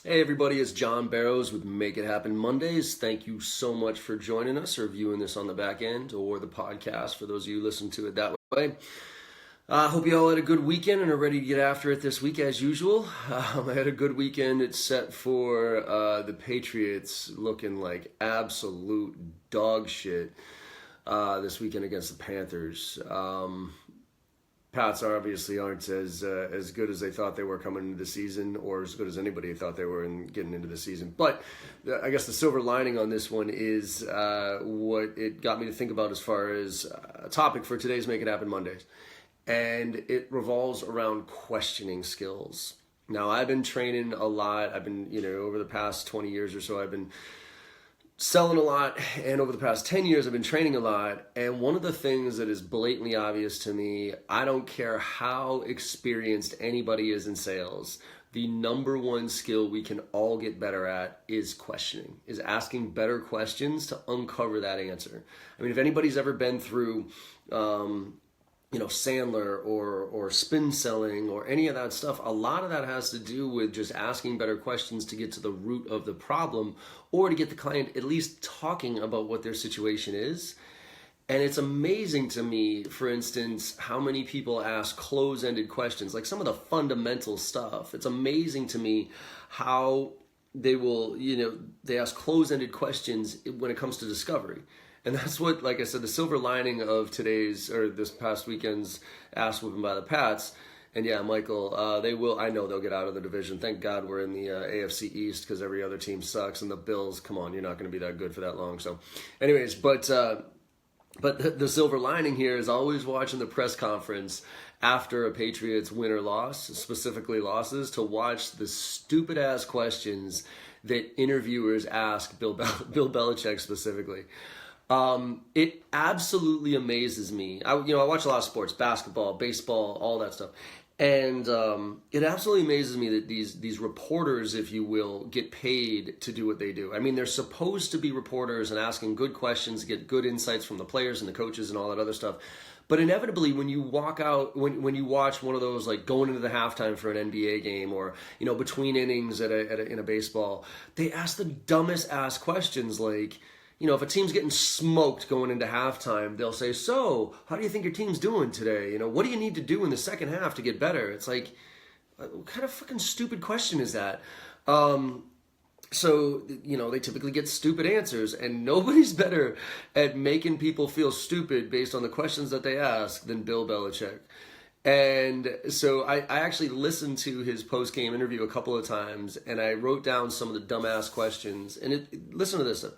Hey everybody, it's John Barrows with Make It Happen Mondays. Thank you so much for joining us or viewing this on the back end or the podcast for those of you who listen to it that way. I hope you all had a good weekend and are ready to get after it this week as usual. I had a good weekend. It's set for the Patriots looking like absolute dog shit this weekend against the Panthers. Pats obviously aren't as good as they thought they were coming into the season, or as good as anybody thought they were in getting into the season. But I guess the silver lining on this one is what it got me to think about as far as a topic for today's Make It Happen Mondays. And it revolves around questioning skills. Now, I've been training a lot. I've been, over the past 20 years or so, I've been selling a lot, and over the past 10 years I've been training a lot. And one of the things that is blatantly obvious to me, I don't care how experienced anybody is in sales, the number one skill we can all get better at is questioning, is asking better questions to uncover that answer. I mean, if anybody's ever been through Sandler or spin selling or any of that stuff, a lot of that has to do with just asking better questions to get to the root of the problem, or to get the client at least talking about what their situation is. And it's amazing to me, for instance, how many people ask close-ended questions, like some of the fundamental stuff. It's amazing to me how they will, they ask close-ended questions when it comes to discovery. And that's what, like I said, the silver lining of this past weekend's ass whooping by the Pats. And yeah, Michael, I know they'll get out of the division. Thank God we're in the AFC East, because every other team sucks. And the Bills, come on, you're not going to be that good for that long. So anyways, but the silver lining here is always watching the press conference after a Patriots win or loss, specifically losses, to watch the stupid ass questions that interviewers ask Bill Belichick specifically. It absolutely amazes me. I watch a lot of sports, basketball, baseball, all that stuff. And it absolutely amazes me that these reporters, if you will, get paid to do what they do. I mean, they're supposed to be reporters and asking good questions, get good insights from the players and the coaches and all that other stuff. But inevitably, when you walk out, when you watch one of those, like going into the halftime for an NBA game, or between innings in a baseball, they ask the dumbest ass questions, like, if a team's getting smoked going into halftime, they'll say, "So, how do you think your team's doing today? What do you need to do in the second half to get better?" It's like, what kind of fucking stupid question is that? So, they typically get stupid answers, and nobody's better at making people feel stupid based on the questions that they ask than Bill Belichick. And so I actually listened to his post-game interview a couple of times, and I wrote down some of the dumbass questions. And listen to this stuff.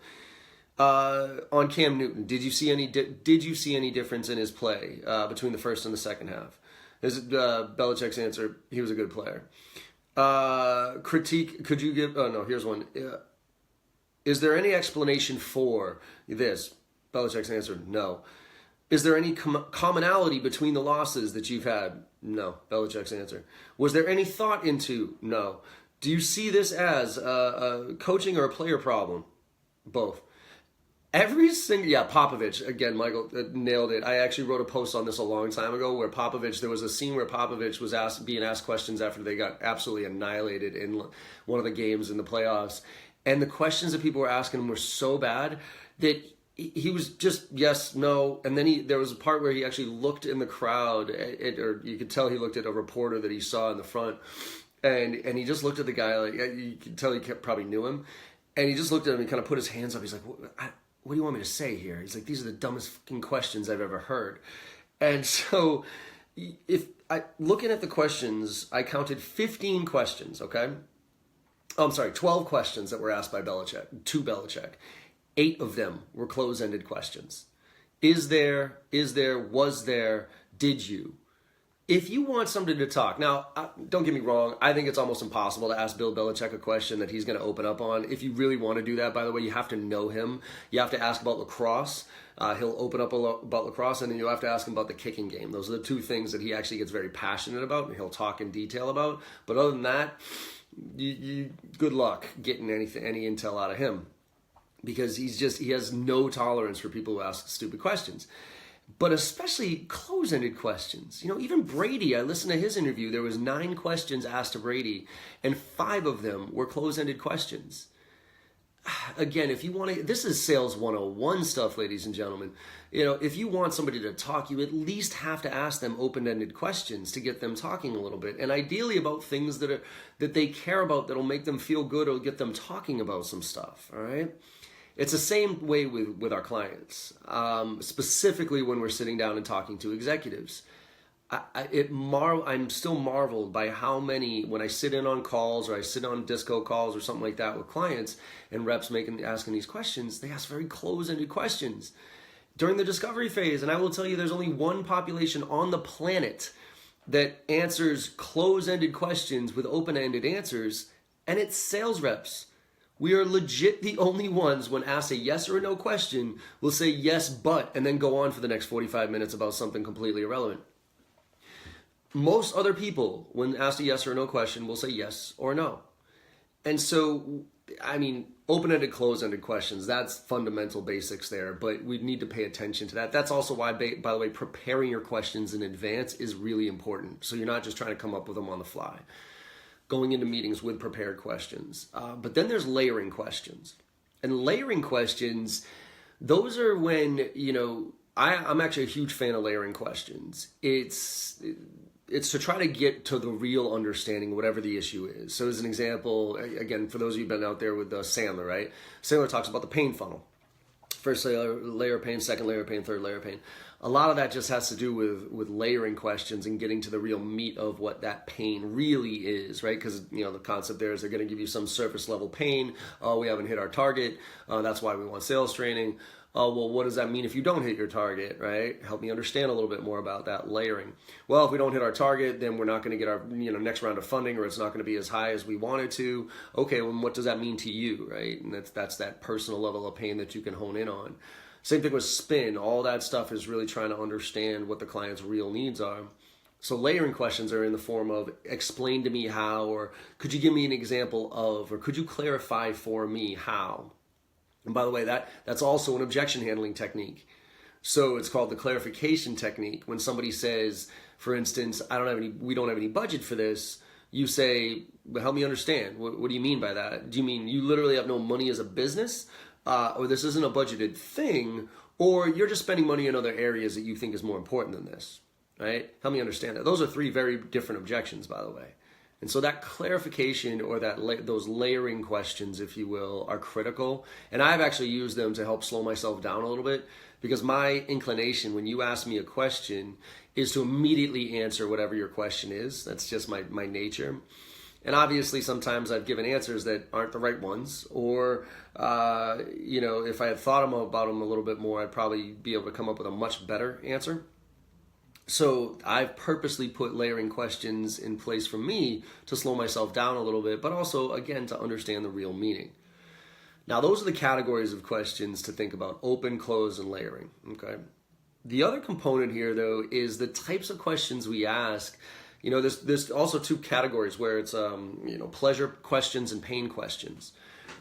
On Cam Newton, did you see any difference in his play between the first and the second half? Belichick's answer: he was a good player. Critique: could you give? Oh no, here's one. Is there any explanation for this? Belichick's answer: no. Is there any commonality between the losses that you've had? No. Belichick's answer: was there any thought into? No. Do you see this as a coaching or a player problem? Both. Popovich, again, Michael nailed it. I actually wrote a post on this a long time ago where there was a scene where Popovich was being asked questions after they got absolutely annihilated in one of the games in the playoffs. And the questions that people were asking him were so bad that he was just yes, no. And then there was a part where he actually looked in the crowd, or you could tell he looked at a reporter that he saw in the front. And he just looked at the guy, like you could tell he probably knew him. And he just looked at him and kind of put his hands up. He's like, what do you want me to say here? He's like, these are the dumbest fucking questions I've ever heard. And so looking at the questions, I counted 15 questions, okay? 12 questions that were asked by Belichick, to Belichick. 8 of them were close-ended questions. Is there, was there, did you? If you want somebody to talk, now, don't get me wrong, I think it's almost impossible to ask Bill Belichick a question that he's going to open up on. If you really want to do that, by the way, you have to know him. You have to ask about lacrosse. He'll open up about lacrosse, and then you'll have to ask him about the kicking game. Those are the 2 things that he actually gets very passionate about, and he'll talk in detail about. But other than that, you good luck getting any intel out of him, because he has no tolerance for people who ask stupid questions. but especially close-ended questions. Even Brady, I listened to his interview, there was 9 questions asked to Brady, and 5 of them were close-ended questions. Again, if you want to, this is sales 101 stuff, ladies and gentlemen. If you want somebody to talk, you at least have to ask them open-ended questions to get them talking a little bit, and ideally about things that they care about, that'll make them feel good or get them talking about some stuff. All right. It's the same way with our clients, specifically when we're sitting down and talking to executives. I'm still marveled by how many, when I sit in on calls or I sit on disco calls or something like that with clients and reps asking these questions, they ask very close-ended questions during the discovery phase. And I will tell you, there's only one population on the planet that answers close-ended questions with open-ended answers, and it's sales reps. We are legit the only ones, when asked a yes or a no question, will say yes, but, and then go on for the next 45 minutes about something completely irrelevant. Most other people, when asked a yes or no question, will say yes or no. And so, open-ended, closed-ended questions, that's fundamental basics there, but we need to pay attention to that. That's also why, by the way, preparing your questions in advance is really important. So you're not just trying to come up with them on the fly. Going into meetings with prepared questions. But then there's layering questions. And layering questions, those are when, I'm actually a huge fan of layering questions. It's to try to get to the real understanding, whatever the issue is. So as an example, again, for those of you who've been out there with Sandler, right? Sandler talks about the pain funnel. First layer of pain, second layer of pain, third layer of pain. A lot of that just has to do with layering questions and getting to the real meat of what that pain really is, right? Because, the concept there is they're going to give you some surface level pain. Oh, we haven't hit our target. That's why we want sales training. Oh, well, what does that mean if you don't hit your target, right? Help me understand a little bit more about that layering. Well, if we don't hit our target, then we're not going to get our next round of funding, or it's not going to be as high as we wanted to. Okay, well, what does that mean to you, right? And that's that personal level of pain that you can hone in on. Same thing with spin. All that stuff is really trying to understand what the client's real needs are. So layering questions are in the form of explain to me how, or could you give me an example of, or could you clarify for me how? And by the way, that's also an objection handling technique. So it's called the clarification technique. When somebody says, for instance, we don't have any budget for this, you say, but help me understand. What do you mean by that? Do you mean you literally have no money as a business? Or this isn't a budgeted thing, or you're just spending money in other areas that you think is more important than this, right? Help me understand that. Those are 3 very different objections, by the way. And so that clarification, or those layering questions, if you will, are critical. And I've actually used them to help slow myself down a little bit, because my inclination when you ask me a question is to immediately answer whatever your question is. That's just my nature. And obviously sometimes I've given answers that aren't the right ones, or if I had thought about them a little bit more, I'd probably be able to come up with a much better answer. So I've purposely put layering questions in place for me to slow myself down a little bit, but also, again, to understand the real meaning. Now, those are the categories of questions to think about: open, close, and layering. Okay. The other component here, though, is the types of questions we ask. There's also 2 categories where it's pleasure questions and pain questions.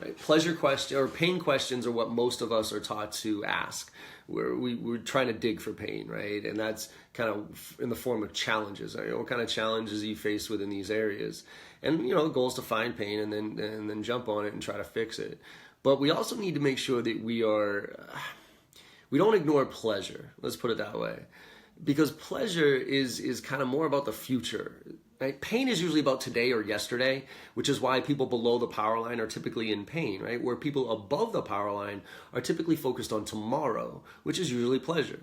Right? Pleasure question or pain questions are what most of us are taught to ask. We're trying to dig for pain, right? And that's kind of in the form of challenges. What kind of challenges are you faced with in these areas? And the goal is to find pain and then jump on it and try to fix it. But we also need to make sure that we don't ignore pleasure. Let's put it that way. Because pleasure is kind of more about the future. Right? Pain is usually about today or yesterday, which is why people below the power line are typically in pain, right? Where people above the power line are typically focused on tomorrow, which is usually pleasure.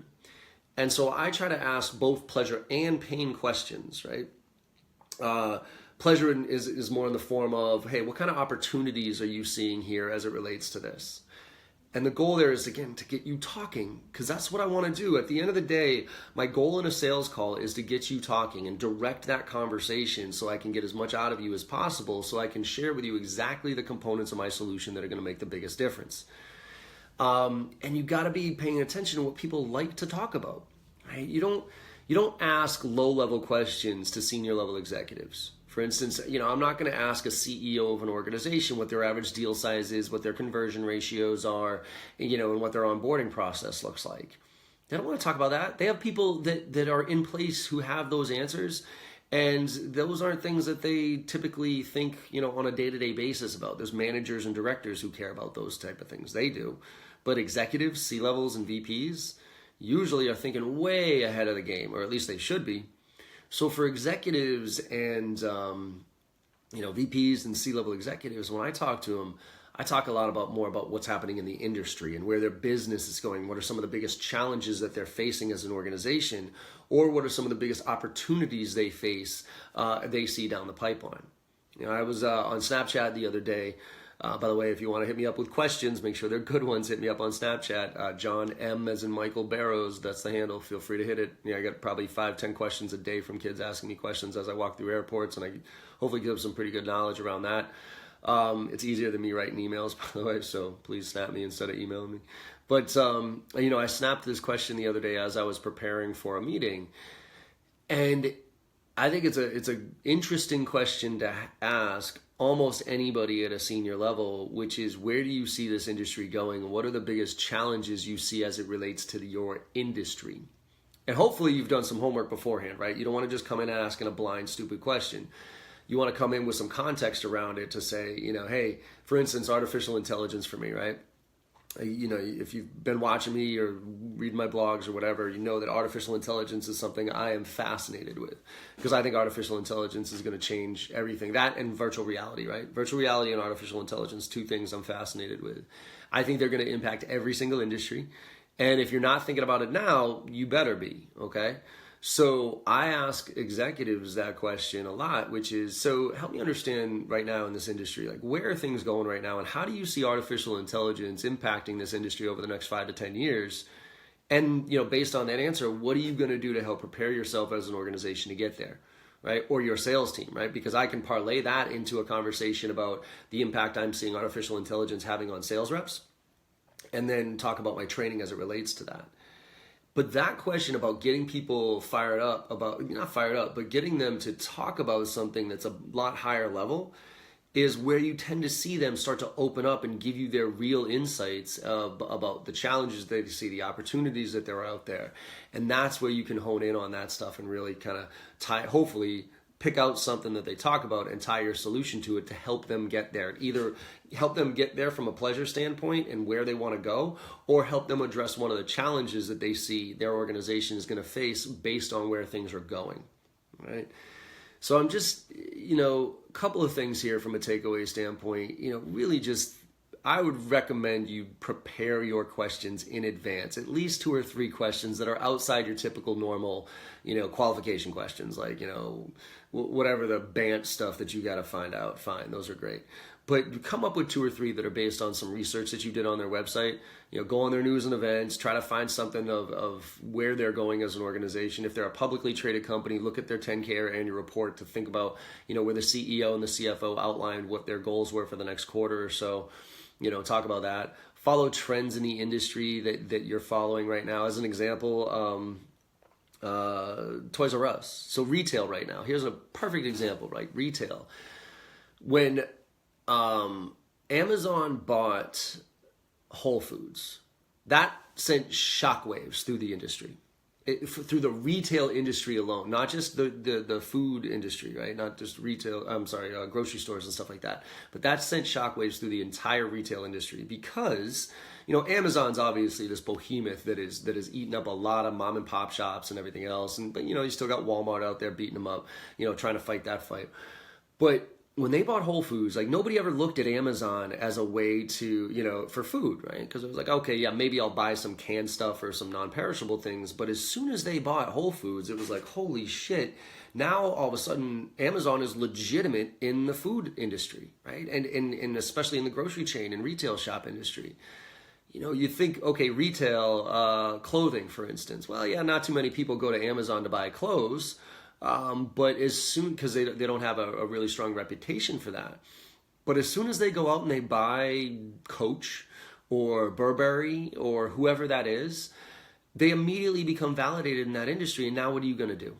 And so I try to ask both pleasure and pain questions, right? Pleasure is more in the form of, hey, what kind of opportunities are you seeing here as it relates to this? And the goal there is, again, to get you talking, because that's what I want to do. At the end of the day, my goal in a sales call is to get you talking and direct that conversation so I can get as much out of you as possible, so I can share with you exactly the components of my solution that are going to make the biggest difference. And you got to be paying attention to what people like to talk about. Right? You don't ask low-level questions to senior-level executives. For instance, I'm not going to ask a CEO of an organization what their average deal size is, what their conversion ratios are, and what their onboarding process looks like. They don't want to talk about that. They have people that are in place who have those answers. And those aren't things that they typically think, on a day-to-day basis about. There's managers and directors who care about those type of things. They do. But executives, C-levels, and VPs usually are thinking way ahead of the game, or at least they should be. So for executives and, VPs and C-level executives, when I talk to them, I talk a lot more about what's happening in the industry and where their business is going. What are some of the biggest challenges that they're facing as an organization, or what are some of the biggest opportunities they see down the pipeline? I was on Snapchat the other day. By the way, if you want to hit me up with questions, make sure they're good ones. Hit me up on Snapchat. John M as in Michael Barrows. That's the handle. Feel free to hit it. I get probably 5-10 questions a day from kids asking me questions as I walk through airports, and I hopefully give some pretty good knowledge around that. It's easier than me writing emails, by the way, so please snap me instead of emailing me. But, I snapped this question the other day as I was preparing for a meeting, and I think it's an interesting question to ask almost anybody at a senior level, which is, where do you see this industry going? What are the biggest challenges you see as it relates to your industry? And hopefully you've done some homework beforehand, right? You don't want to just come in asking a blind, stupid question. You want to come in with some context around it to say, hey, for instance, artificial intelligence for me, right? If you've been watching me or read my blogs or whatever, you know that artificial intelligence is something I am fascinated with, because I think artificial intelligence is going to change everything. That and virtual reality, right? Virtual reality and artificial intelligence, two things I'm fascinated with. I think they're going to impact every single industry. And if you're not thinking about it now, you better be, okay? So I ask executives that question a lot, which is, so help me understand right now in this industry, like, where are things going right now, and how do you see artificial intelligence impacting this industry over the next 5 to 10 years? And, based on that answer, what are you going to do to help prepare yourself as an organization to get there, right? Or your sales team, right? Because I can parlay that into a conversation about the impact I'm seeing artificial intelligence having on sales reps, and then talk about my training as it relates to that. But that question about getting people fired up not fired up, but getting them to talk about something that's a lot higher level is where you tend to see them start to open up and give you their real insights about the challenges they see, the opportunities that they're out there. And that's where you can hone in on that stuff and really kind of hopefully pick out something that they talk about and tie your solution to it to help them get there. Either help them get there from a pleasure standpoint and where they want to go, or help them address one of the challenges that they see their organization is going to face based on where things are going, right? So I'm just, a couple of things here from a takeaway standpoint, really just, I would recommend you prepare your questions in advance, at least 2 or 3 questions that are outside your typical normal, qualification questions, like, whatever the BANT stuff that you got to find out, fine, those are great. But come up with 2 or 3 that are based on some research that you did on their website. Go on their news and events, try to find something of where they're going as an organization. If they're a publicly traded company, look at their 10K or annual report to think about, where the CEO and the CFO outlined what their goals were for the next quarter or so. Talk about that. Follow trends in the industry that you're following right now. As an example, Toys R Us. So retail right now. Here's a perfect example, right? Retail. When Amazon bought Whole Foods, that sent shockwaves through the industry. Through the retail industry alone, not just the food industry, right? Not just grocery stores and stuff like that. But that sent shockwaves through the entire retail industry because, Amazon's obviously this behemoth that is eating up a lot of mom and pop shops and everything else. But you still got Walmart out there beating them up, trying to fight that fight. But when they bought Whole Foods, like, nobody ever looked at Amazon as a way to, for food, right? Because it was like, okay, yeah, maybe I'll buy some canned stuff or some non-perishable things. But as soon as they bought Whole Foods, it was like, holy shit. Now, all of a sudden, Amazon is legitimate in the food industry, right? And especially in the grocery chain and retail shop industry. You think, okay, retail, clothing, for instance. Well, yeah, not too many people go to Amazon to buy clothes. But as soon, because they don't have a really strong reputation for that. But as soon as they go out and they buy Coach or Burberry or whoever that is, they immediately become validated in that industry. And now what are you going to do?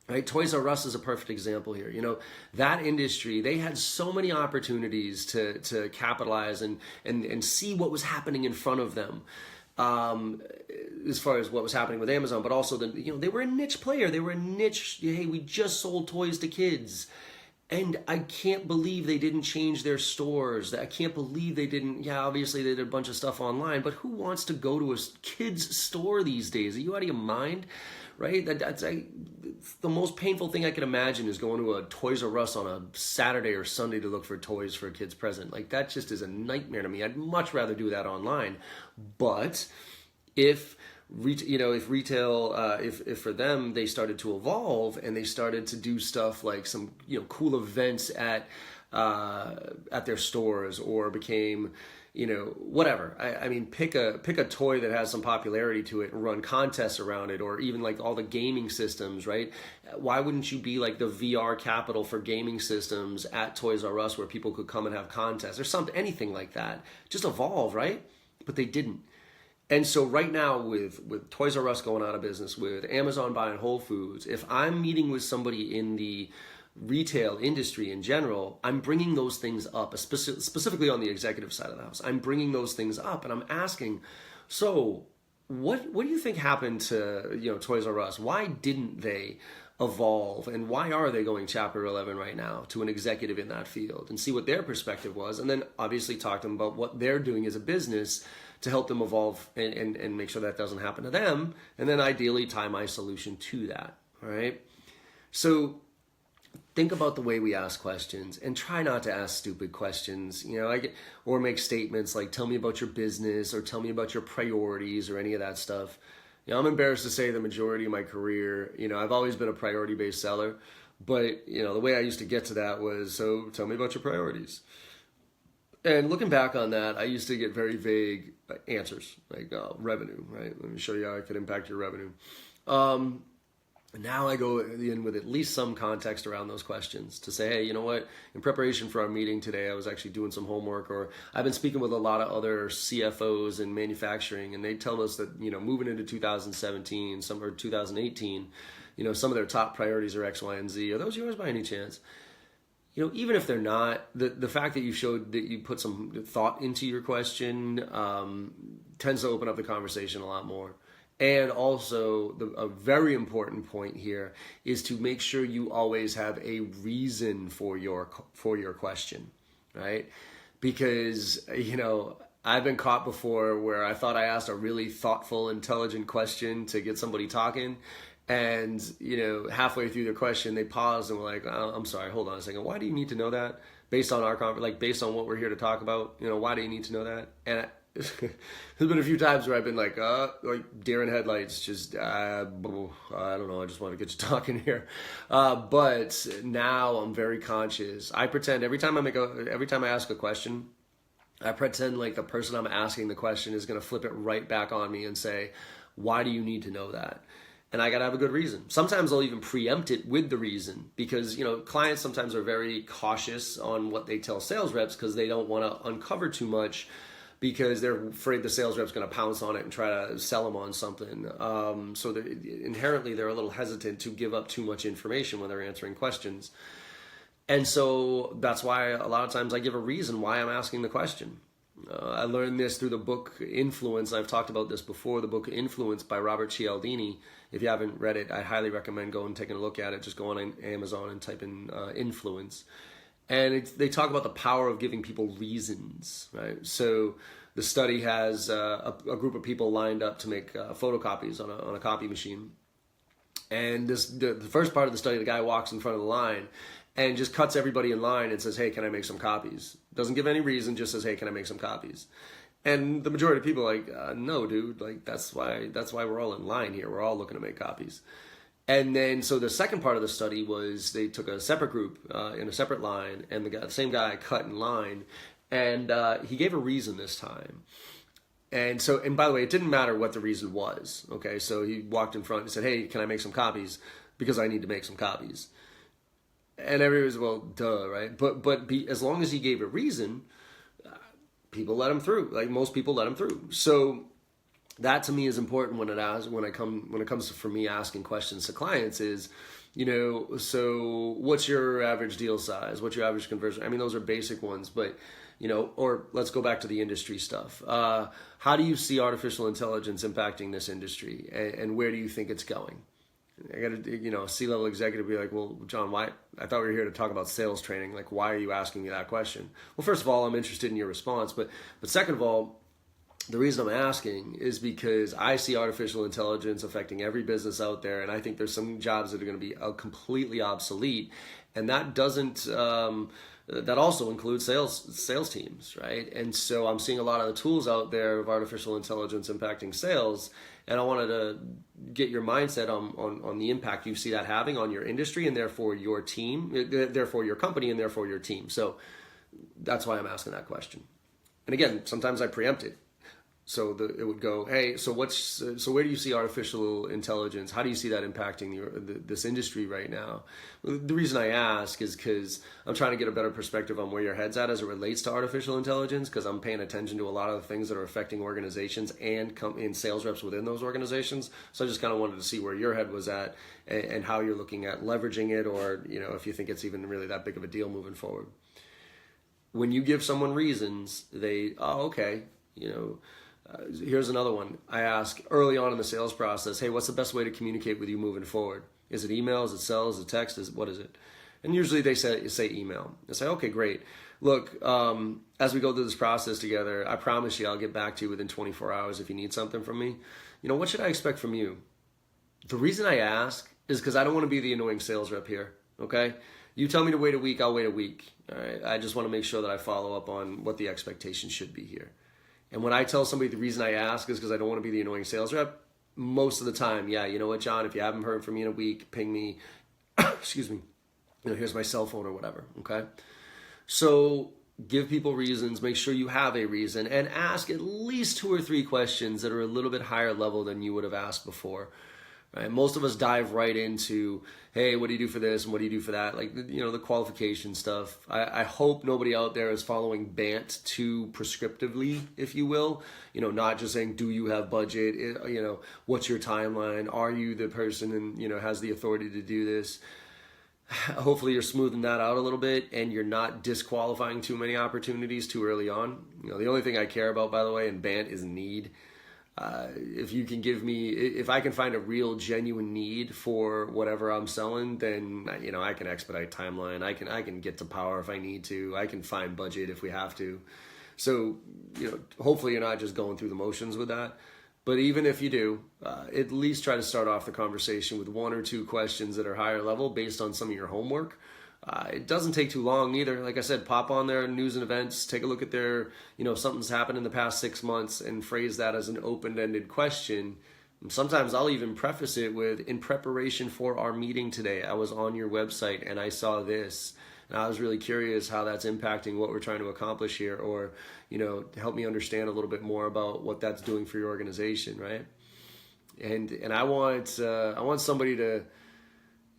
Right? Toys R Us is a perfect example here. That industry, they had so many opportunities to capitalize and see what was happening in front of them. as far as what was happening with Amazon, but also they were a niche player. They were a niche. Hey, we just sold toys to kids. And I can't believe they didn't change their stores. I can't believe they didn't. Yeah, obviously they did a bunch of stuff online, but who wants to go to a kid's store these days? Are you out of your mind? Right? That's the most painful thing I can imagine is going to a Toys R Us on a Saturday or Sunday to look for toys for a kid's present. Like, that just is a nightmare to me. I'd much rather do that online. But if retail, if for them they started to evolve and they started to do stuff like some cool events at their stores, or became whatever. I mean, pick a toy that has some popularity to it and run contests around it, or even like all the gaming systems, right? Why wouldn't you be like the VR capital for gaming systems at Toys R Us, where people could come and have contests or something, anything like that? Just evolve, right? But they didn't. And so right now with Toys R Us going out of business, with Amazon buying Whole Foods, if I'm meeting with somebody in the retail industry in general, I'm bringing those things up, specifically on the executive side of the house. I'm bringing those things up and I'm asking, so what do you think happened to Toys R Us? Why didn't they evolve, and why are they going Chapter 11 right now to an executive in that field, and see what their perspective was, and then obviously talk to them about what they're doing as a business to help them evolve and make sure that doesn't happen to them, and then ideally tie my solution to that. All right. So think about the way we ask questions, and try not to ask stupid questions, or make statements like, tell me about your business, or tell me about your priorities, or any of that stuff. I'm embarrassed to say the majority of my career, I've always been a priority-based seller, but, the way I used to get to that was, so tell me about your priorities. And looking back on that, I used to get very vague answers, like revenue, right? Let me show you how I could impact your revenue. Now I go in with at least some context around those questions to say, hey, you know what? In preparation for our meeting today, I was actually doing some homework, or I've been speaking with a lot of other CFOs in manufacturing, and they tell us that, moving into 2017, or 2018, some of their top priorities are X, Y, and Z. Are those yours by any chance? Even if they're not, the fact that you showed that you put some thought into your question tends to open up the conversation a lot more. And also, a very important point here is to make sure you always have a reason for your question, right? Because, I've been caught before where I thought I asked a really thoughtful, intelligent question to get somebody talking. And, halfway through the question, they paused and were like, oh, I'm sorry, hold on a second. Why do you need to know that? Based on based on what we're here to talk about, why do you need to know that? And there's been a few times where I've been like deer in headlights, just, I don't know, I just want to get you talking here. But now I'm very conscious. I pretend every time I ask a question, I pretend like the person I'm asking the question is going to flip it right back on me and say, why do you need to know that? And I got to have a good reason. Sometimes I'll even preempt it with the reason, because, clients sometimes are very cautious on what they tell sales reps because they don't want to uncover too much, because they're afraid the sales rep's going to pounce on it and try to sell them on something. So inherently, they're a little hesitant to give up too much information when they're answering questions. And so that's why a lot of times I give a reason why I'm asking the question. I learned this through the book Influence. I've talked about this before, the book Influence by Robert Cialdini. If you haven't read it, I highly recommend going and taking a look at it. Just go on Amazon and type in Influence. And they talk about the power of giving people reasons, right? So the study has a group of people lined up to make photocopies on a copy machine. And the first part of the study, the guy walks in front of the line and just cuts everybody in line and says, hey, can I make some copies? Doesn't give any reason, just says, hey, can I make some copies? And the majority of people are like, no, dude, like that's why we're all in line here. We're all looking to make copies. And then, so the second part of the study was they took a separate group in a separate line, and the same guy cut in line, and he gave a reason this time. And so, and by the way, it didn't matter what the reason was. Okay, so he walked in front and said, hey, can I make some copies? Because I need to make some copies. And everybody was, well, duh, right? But as long as he gave a reason, people let him through. Like most people let him through. So that to me is important when it comes to for me asking questions to clients is, So what's your average deal size? What's your average conversion? I mean, those are basic ones, but or let's go back to the industry stuff. How do you see artificial intelligence impacting this industry, and where do you think it's going? I got to, a C-level executive be like, well, John, why? I thought we were here to talk about sales training. Like, why are you asking me that question? Well, first of all, I'm interested in your response, but second of all, the reason I'm asking is because I see artificial intelligence affecting every business out there, and I think there's some jobs that are going to be completely obsolete, and that doesn't. That also includes sales teams, right? And so I'm seeing a lot of the tools out there of artificial intelligence impacting sales, and I wanted to get your mindset on the impact you see that having on your industry and therefore your team, therefore your company, and therefore your team. So that's why I'm asking that question. And again, sometimes I preempt it. So it would go, hey, so where do you see artificial intelligence? How do you see that impacting this industry right now? The reason I ask is because I'm trying to get a better perspective on where your head's at as it relates to artificial intelligence, because I'm paying attention to a lot of the things that are affecting organizations and in sales reps within those organizations. So I just kind of wanted to see where your head was at and how you're looking at leveraging it, or if you think it's even really that big of a deal moving forward. When you give someone reasons, okay, here's another one. I ask early on in the sales process, hey, what's the best way to communicate with you moving forward? Is it email? Is it cell? Is it text? What is it? And usually they say email. I say, okay, great. Look, as we go through this process together, I promise you I'll get back to you within 24 hours if you need something from me. What should I expect from you? The reason I ask is because I don't want to be the annoying sales rep here, okay? You tell me to wait a week, I'll wait a week. All right. I just want to make sure that I follow up on what the expectation should be here. And when I tell somebody the reason I ask is because I don't want to be the annoying sales rep, most of the time, yeah, you know what, John, if you haven't heard from me in a week, ping me, excuse me, here's my cell phone or whatever, okay? So give people reasons, make sure you have a reason, and ask at least 2 or 3 questions that are a little bit higher level than you would have asked before. Right? Most of us dive right into, hey, what do you do for this and what do you do for that? Like, the qualification stuff. I hope nobody out there is following BANT too prescriptively, if you will. Not just saying, do you have budget? What's your timeline? Are you the person and, has the authority to do this? Hopefully you're smoothing that out a little bit and you're not disqualifying too many opportunities too early on. The only thing I care about, by the way, in BANT is need. If you can give me, if I can find a real genuine need for whatever I'm selling, then I can expedite timeline. I can get to power if I need to. I can find budget if we have to. So hopefully you're not just going through the motions with that. But even if you do, at least try to start off the conversation with 1 or 2 questions that are higher level based on some of your homework. It doesn't take too long either. Like I said, pop on their news and events, take a look at their, something's happened in the past 6 months and phrase that as an open-ended question. And sometimes I'll even preface it with, in preparation for our meeting today, I was on your website and I saw this. And I was really curious how that's impacting what we're trying to accomplish here, or, help me understand a little bit more about what that's doing for your organization, right? And I want somebody to,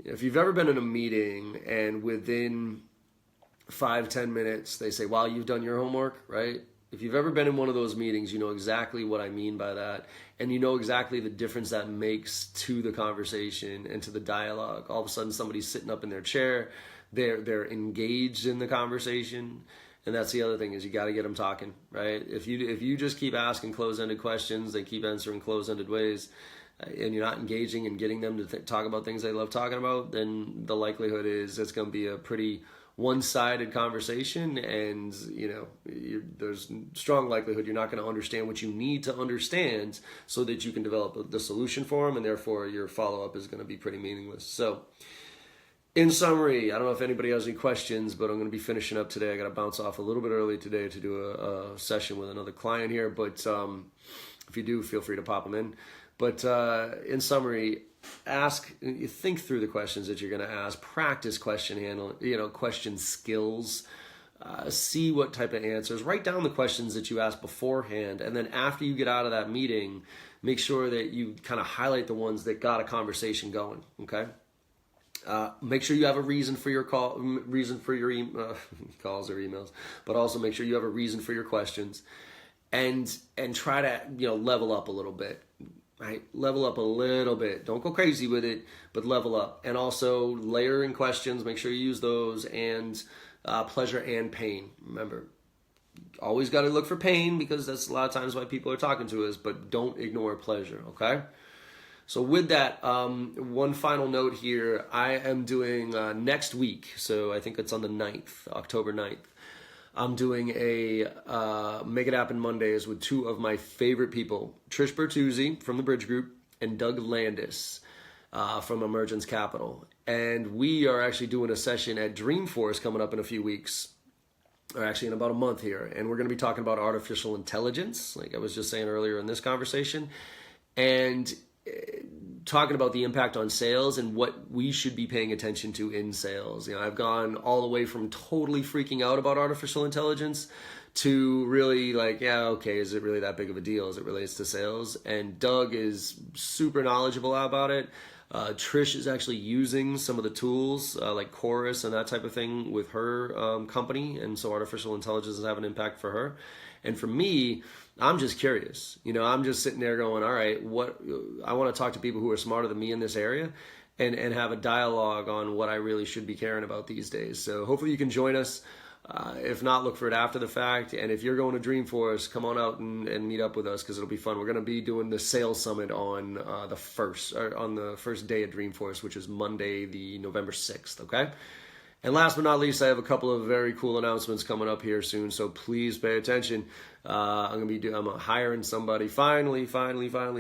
if you've ever been in a meeting and within 5-10 minutes they say, wow, you've done your homework, right? If you've ever been in one of those meetings, you know exactly what I mean by that, and you know exactly the difference that makes to the conversation and to the dialogue. All of a sudden somebody's sitting up in their chair, they're engaged in the conversation. And that's the other thing, is you got to get them talking, right? If you just keep asking closed-ended questions, they keep answering closed-ended ways, and you're not engaging and getting them to talk about things they love talking about, then the likelihood is it's going to be a pretty one-sided conversation, and there's strong likelihood you're not going to understand what you need to understand so that you can develop the solution for them, and therefore your follow-up is going to be pretty meaningless. So in summary, I don't know if anybody has any questions, but I'm going to be finishing up today. I got to bounce off a little bit early today to do a session with another client here, but if you do, feel free to pop them in. But in summary, think through the questions that you're going to ask, practice question skills, see what type of answers, write down the questions that you asked beforehand, and then after you get out of that meeting, make sure that you kind of highlight the ones that got a conversation going, okay? Make sure you have a reason for your calls or emails, but also make sure you have a reason for your questions, and try to level up a little bit. right? Level up a little bit. Don't go crazy with it, but level up. And also layer in questions. Make sure you use those. And pleasure and pain. Remember, always got to look for pain because that's a lot of times why people are talking to us, but don't ignore pleasure, okay? So with that, one final note here. I am doing next week, so I think it's on the 9th, October 9th. I'm doing a Make It Happen Mondays with two of my favorite people, Trish Bertuzzi from the Bridge Group and Doug Landis from Emergence Capital. And we are actually doing a session at Dreamforce coming up in a few weeks, or actually in about a month here. And we're going to be talking about artificial intelligence, like I was just saying earlier in this conversation, and talking about the impact on sales and what we should be paying attention to in sales. You know, I've gone all the way from totally freaking out about artificial intelligence to really like, yeah, okay, is it really that big of a deal as it relates to sales? And Doug is super knowledgeable about it. Trish is actually using some of the tools like Chorus and that type of thing with her company, and so artificial intelligence is having an impact for her. And for me, I'm just curious. You know, I'm just sitting there going, all right, what I want to talk to people who are smarter than me in this area and have a dialogue on what I really should be caring about these days. So hopefully you can join us. If not, look for it after the fact. And if you're going to Dreamforce, come on out and meet up with us because it'll be fun. We're going to be doing the sales summit on the first day of Dreamforce, which is Monday, the November 6th. Okay. And last but not least, I have a couple of very cool announcements coming up here soon, so please pay attention. I'm hiring somebody. Finally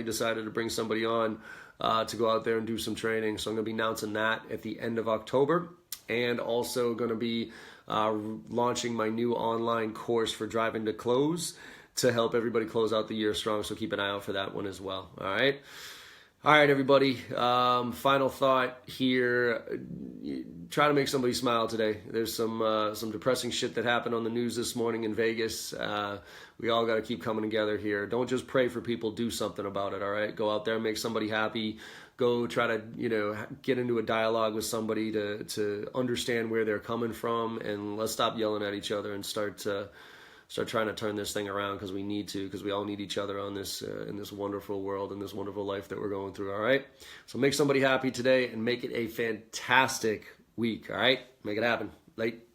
decided to bring somebody on to go out there and do some training. So I'm going to be announcing that at the end of October, and also going to be launching my new online course for Driving to Close to help everybody close out the year strong. So keep an eye out for that one as well. All right, everybody. Final thought here. Try to make somebody smile today. There's some depressing shit that happened on the news this morning in Vegas. We all got to keep coming together here. Don't just pray for people. Do something about it, all right? Go out there and make somebody happy. Go try to, get into a dialogue with somebody to understand where they're coming from. And let's stop yelling at each other and start trying to turn this thing around, because we need to, because we all need each other on this in this wonderful world and this wonderful life that we're going through, all right? So make somebody happy today and make it a fantastic week, all right? Make it happen. Late.